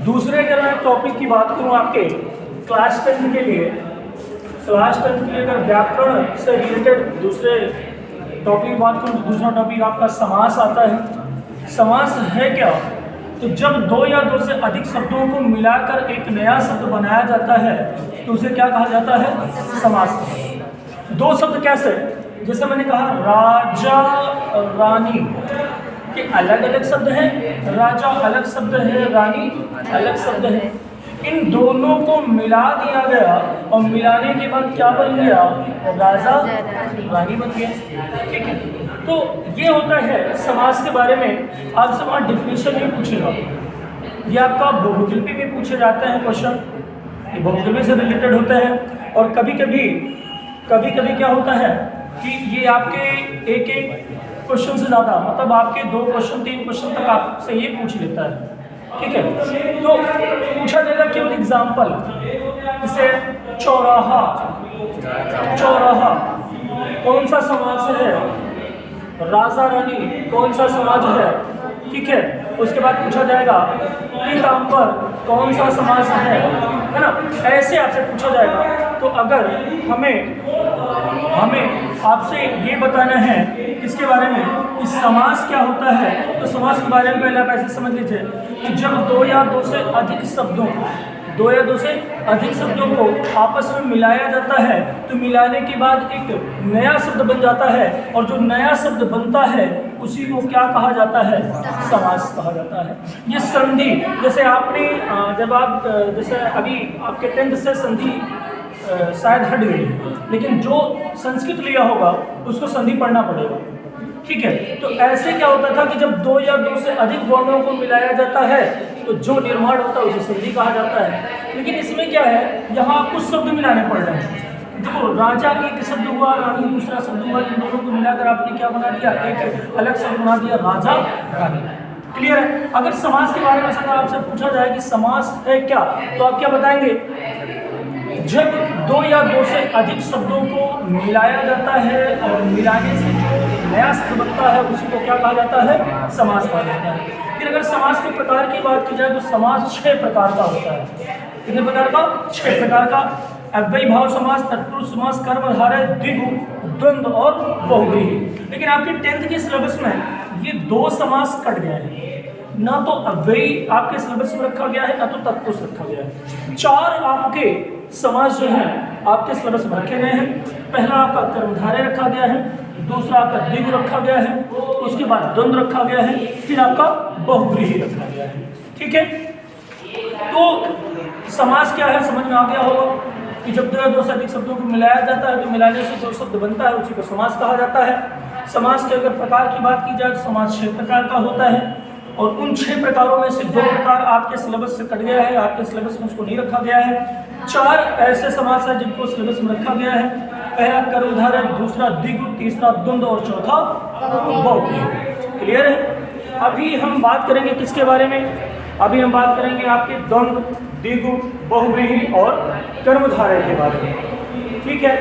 दूसरे अगर मैं टॉपिक की बात करूँ आपके क्लास 10 के लिए, अगर व्याकरण से रिलेटेड दूसरे टॉपिक की बात करूँ तो दूसरा टॉपिक आपका समास आता है। समास है क्या? तो जब दो या दो से अधिक शब्दों को मिलाकर एक नया शब्द बनाया जाता है तो उसे क्या कहा जाता है? समास। दो शब्द कैसे? जैसे मैंने कहा राजा रानी, ये अलग अलग शब्द हैं, राजा अलग शब्द है, रानी अलग शब्द है। इन दोनों को मिला दिया गया और मिलाने के बाद क्या बन गया? राजा रानी बन गया। ठीक है, तो ये होता है समास के बारे में। आपसे वहाँ डिफिनेशन भी पूछेगा, ये आपका बहुविकल्पी में पूछे जाते हैं क्वेश्चन, ये बहुविकल्पी से रिलेटेड होते हैं। और कभी कभी क्या होता है कि ये आपके एक क्वेश्चन से ज़्यादा, मतलब आपके 2 क्वेश्चन 3 क्वेश्चन तक आपसे ये पूछ लेता है। ठीक है, तो पूछा जाएगा केवल एग्जाम्पल, जैसे चौराहा कौन सा समाज है? राजा रानी कौन सा समाज है? ठीक है, उसके बाद पूछा जाएगा पीताम्बर कौन सा समाज है ना? ऐसे आपसे पूछा जाएगा। तो अगर हमें आपसे ये बताना है किसके बारे में, कि समास क्या होता है, तो समास के बारे में पहले आप ऐसे समझ लीजिए कि जब दो या दो से अधिक शब्दों को आपस में मिलाया जाता है तो मिलाने के बाद एक नया शब्द बन जाता है, और जो नया शब्द बनता है उसी को क्या कहा जाता है? समास कहा जाता है। ये संधि, जैसे आपने जब आप जैसे अभी आपके 10th से संधि शायद हट गई, लेकिन जो संस्कृत लिया होगा उसको संधि पढ़ना पड़ेगा। ठीक है, तो ऐसे क्या होता था कि जब दो या दो से अधिक वर्णों को मिलाया जाता है तो जो निर्माण होता है उसे संधि कहा जाता है। लेकिन इसमें क्या है, यहाँ कुछ शब्द मिलाने पड़ रहे हैं। देखो, राजा एक शब्द हुआ, रानी दूसरा शब्द हुआ, इन दोनों को मिलाकर आपने क्या बना दिया? एक अलग शब्द बना दिया, राजा रानी। क्लियर है? अगर समास के बारे में अगर आपसे पूछा जाए कि समास है क्या, तो आप क्या बताएंगे? जब दो या दो से अधिक शब्दों को मिलाया जाता है और मिलाने से जो नया शब्द बनता है उसी को क्या कहा जाता है? समास कहा जाता है। फिर अगर समास के प्रकार की बात की जाए तो समास 6 प्रकार का होता है। कितने प्रकार का? 6 प्रकार का। अव्ययी भाव समास, तत्पुरुष समास, कर्मधारय, द्विगु, द्वंद्व और बहुव्रीहि। लेकिन आपके 10th के सिलेबस में ये 2 समास कट गए हैं, ना तो अव्ययी आपके सिलेबस में रखा गया है ना तो तत्पुरुष रखा गया है। 4 आपके समास जो है आपके सिलेबस में रखे गए हैं। पहला आपका कर्मधारय रखा गया है, दूसरा आपका द्विगु रखा गया है, उसके बाद द्वंद्व रखा गया है, फिर आपका बहुव्रीहि रखा गया है। ठीक है, तो समास क्या है समझ में आ गया होगा कि जब दो या दो से अधिक शब्दों को मिलाया जाता है तो मिलाने से जो शब्द बनता है उसी को समास कहा जाता है। समास के अगर प्रकार की बात की जाए तो समास 6 प्रकार का होता है, और उन 6 प्रकारों में से 2 प्रकार आपके सिलेबस से कट गया है, आपके सिलेबस में उसको नहीं रखा गया है। 4 ऐसे समास हैं जिनको सिलेबस में रखा गया है। पहला कर्मधारय, दूसरा द्विगु, तीसरा द्वंद्व और चौथा बहुव्रीहि। क्लियर है? अभी हम बात करेंगे किसके बारे में? अभी हम बात करेंगे आपके द्वंद्व, द्विगु, बहुव्रीहि और कर्मधारय के बारे में। ठीक है,